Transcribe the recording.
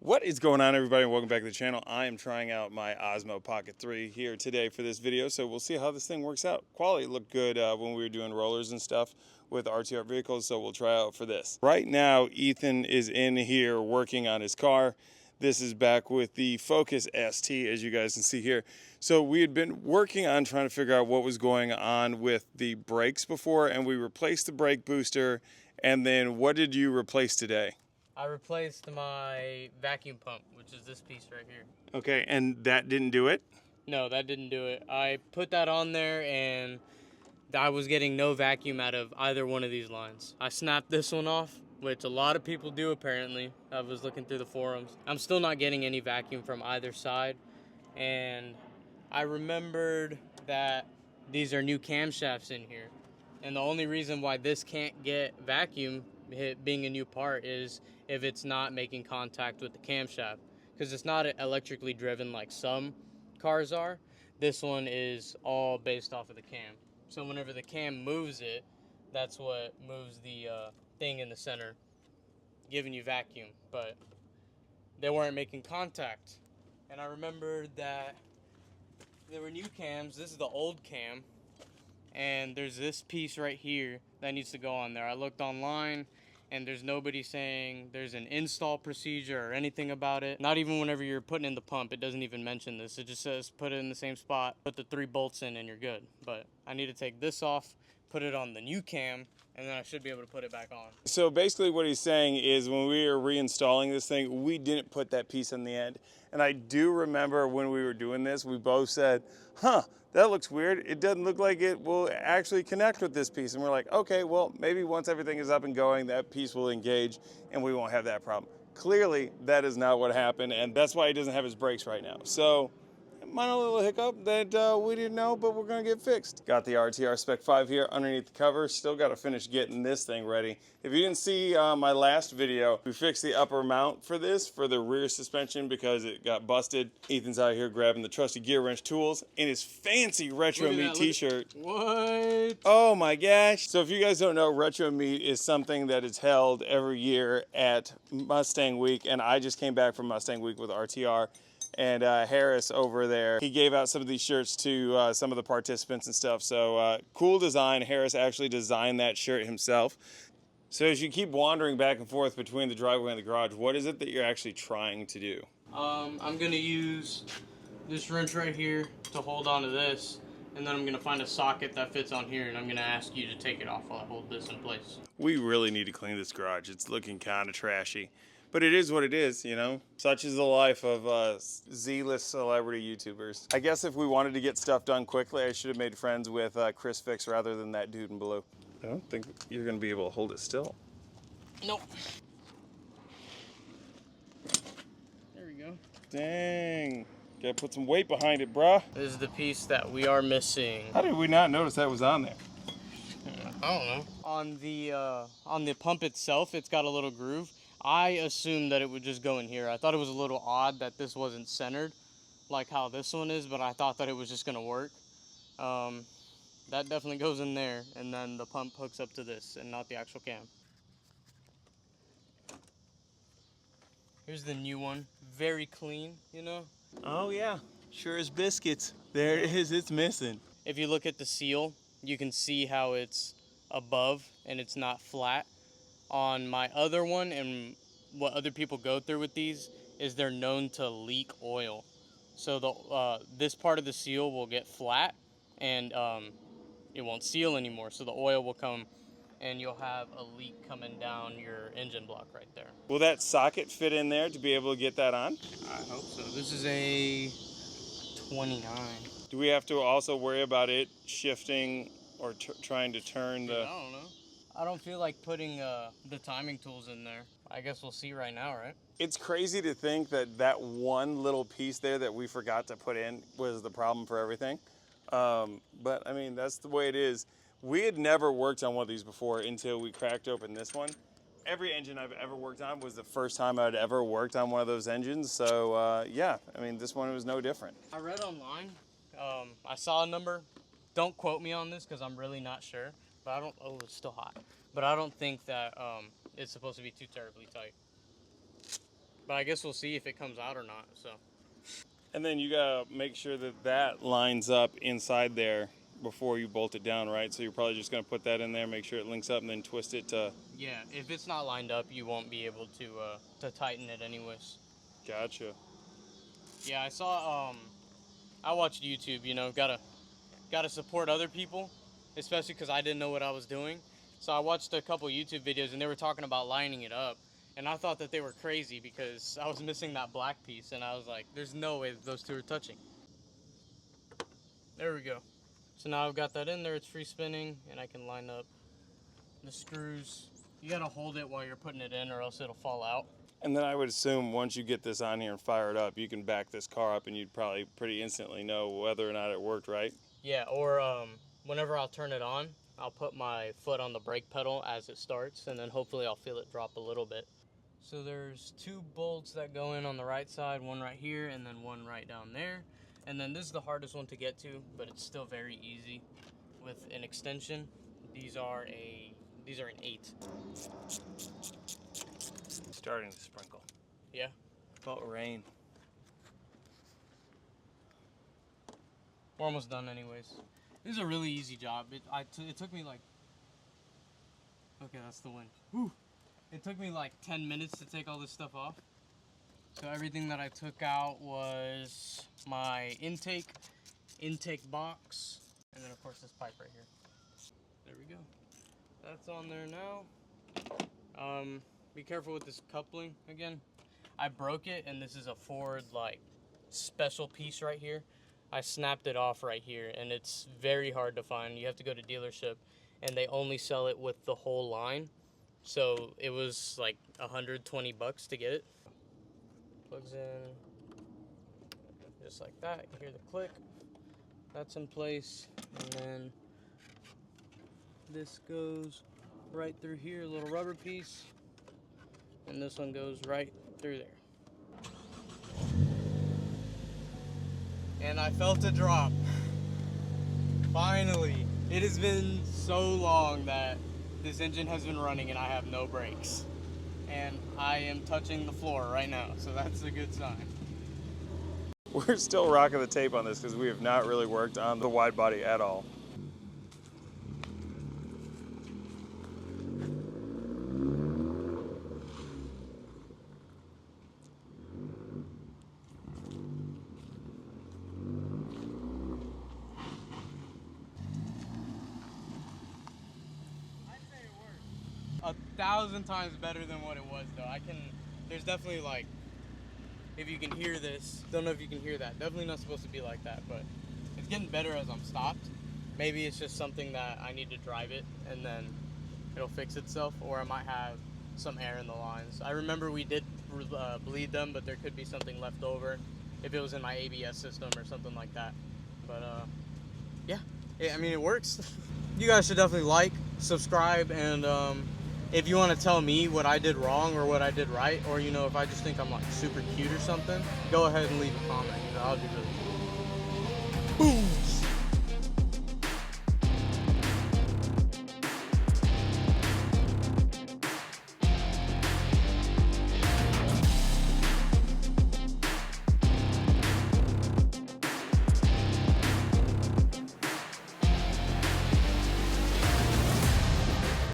What is going on, everybody? Welcome back to the channel. I am trying out my Osmo Pocket 3 here today for this video, so we'll see how this thing works out. Quality looked good when we were doing rollers and stuff with RTR vehicles, so we'll try out for this. Right now, Ethan is in here working on his car. This is back with the Focus ST, as you guys can see here. So we had been working on trying to figure out what was going on with the brakes before, and we replaced the brake booster. And then what did you replace today? I replaced my vacuum pump, which is this piece right here. Okay, and that didn't do it? No, that didn't do it. I put that on there and I was getting no vacuum out of either one of these lines. I snapped this one off, which a lot of people do apparently. I was looking through the forums. I'm still not getting any vacuum from either side. And I remembered that these are new camshafts in here. And the only reason why this can't get vacuum, being a new part, is if it's not making contact with the camshaft, because it's not electrically driven like some cars are. This one is all based off of the cam. So whenever the cam moves it, that's what moves the thing in the center, giving you vacuum. But they weren't making contact. And I remembered that there were new cams. This is the old cam. And there's this piece right here that needs to go on there. I looked online and there's nobody saying there's an install procedure or anything about it. Not even whenever you're putting in the pump, it doesn't even mention this. It just says put it in the same spot, put the 3 bolts in, and you're good. But I need to take this off, put it on the new cam, and then I should be able to put it back on. So basically what he's saying is when we were reinstalling this thing, we didn't put that piece on the end. And I do remember when we were doing this, we both said, huh, that looks weird. It doesn't look like it will actually connect with this piece. And we're like, okay, well, maybe once everything is up and going, that piece will engage and we won't have that problem. Clearly, that is not what happened, and that's why he doesn't have his brakes right now. So, minor little hiccup that we didn't know, but we're gonna get fixed. Got the RTR Spec 5 here underneath the cover. Still gotta finish getting this thing ready. If you didn't see my last video, we fixed the upper mount for this, for the rear suspension, because it got busted. Ethan's out here grabbing the trusty gear wrench tools in his fancy Retro Meat t-shirt. What? Oh my gosh. So if you guys don't know, Retro Meat is something that is held every year at Mustang Week, and I just came back from Mustang Week with RTR. And Harris over there, he gave out some of these shirts to some of the participants and stuff. So cool design. Harris actually designed that shirt himself. So as you keep wandering back and forth between the driveway and the garage, what is it that you're actually trying to do? I'm gonna use this wrench right here to hold on to this, and then I'm gonna find a socket that fits on here, and I'm gonna ask you to take it off while I hold this in place. We really need to clean this garage. It's looking kind of trashy. But it is what it is, you know? Such is the life of Z-list celebrity YouTubers. I guess if we wanted to get stuff done quickly, I should have made friends with Chris Fix rather than that dude in blue. I don't think you're gonna be able to hold it still. Nope. There we go. Dang. Gotta put some weight behind it, bruh. This is the piece that we are missing. How did we not notice that was on there? I don't know. On the pump itself, it's got a little groove. I assumed that it would just go in here. I thought it was a little odd that this wasn't centered like how this one is, but I thought that it was just gonna work. That definitely goes in there, and then the pump hooks up to this and not the actual cam. Here's the new one. Very clean, you know? Oh yeah, sure as biscuits. There it is, it's missing. If you look at the seal, you can see how it's above and it's not flat. On my other one, and what other people go through with these, is they're known to leak oil. So this part of the seal will get flat, and it won't seal anymore. So the oil will come, and you'll have a leak coming down your engine block right there. Will that socket fit in there to be able to get that on? I hope so. This is a 29. Do we have to also worry about it shifting or trying to turn the... I don't know. I don't feel like putting the timing tools in there. I guess we'll see right now, right? It's crazy to think that that one little piece there that we forgot to put in was the problem for everything. But I mean, that's the way it is. We had never worked on one of these before until we cracked open this one. Every engine I've ever worked on was the first time I'd ever worked on one of those engines. So yeah, I mean, this one was no different. I read online, I saw a number. Don't quote me on this because I'm really not sure. But I don't, oh, it's still hot. But I don't think that it's supposed to be too terribly tight. But I guess we'll see if it comes out or not. So. And then you gotta make sure that that lines up inside there before you bolt it down, right? So you're probably just gonna put that in there, make sure it links up, and then twist it to. Yeah, if it's not lined up, you won't be able to tighten it anyways. Gotcha. Yeah, I saw I watched YouTube. You know, gotta support other people, especially because I didn't know what I was doing. So I watched a couple YouTube videos and they were talking about lining it up. And I thought that they were crazy because I was missing that black piece and I was like, there's no way those two are touching. There we go. So now I've got that in there, it's free spinning and I can line up the screws. You gotta hold it while you're putting it in or else it'll fall out. And then I would assume once you get this on here and fire it up, you can back this car up and you'd probably pretty instantly know whether or not it worked, right? Yeah, or whenever I'll turn it on, I'll put my foot on the brake pedal as it starts and then hopefully I'll feel it drop a little bit. So there's 2 bolts that go in on the right side, one right here and then one right down there. And then this is the hardest one to get to, but it's still very easy with an extension. These are an 8. Starting to sprinkle. Yeah. Felt rain. We're almost done anyways. This is a really easy job. It took me like, okay, that's the wind. Whew. It took me like 10 minutes to take all this stuff off. So everything that I took out was my intake box, and then of course this pipe right here. There we go. That's on there now. Be careful with this coupling again. I broke it, and this is a Ford like special piece right here. I snapped it off right here, and it's very hard to find. You have to go to dealership, and they only sell it with the whole line. So it was like $120 to get it. Plugs in just like that. You hear the click. That's in place, and then this goes right through here, a little rubber piece, and this one goes right through there. And I felt a drop. Finally. It has been so long that this engine has been running and I have no brakes. And I am touching the floor right now, so that's a good sign. We're still rocking the tape on this because we have not really worked on the wide body at all. I'd say it worked 1,000 times better than what it was though. There's definitely like, if you can hear this, don't know if you can hear that. Definitely not supposed to be like that, but it's getting better as I'm stopped. Maybe it's just something that I need to drive it and then it'll fix itself, or I might have some air in the lines. I remember we did bleed them, but there could be something left over if it was in my ABS system or something like that. But yeah, I mean, it works. You guys should definitely like, subscribe, and if you want to tell me what I did wrong or what I did right, or you know, if I just think I'm like super cute or something, go ahead and leave a comment. You know, I'll be really cool. Boom.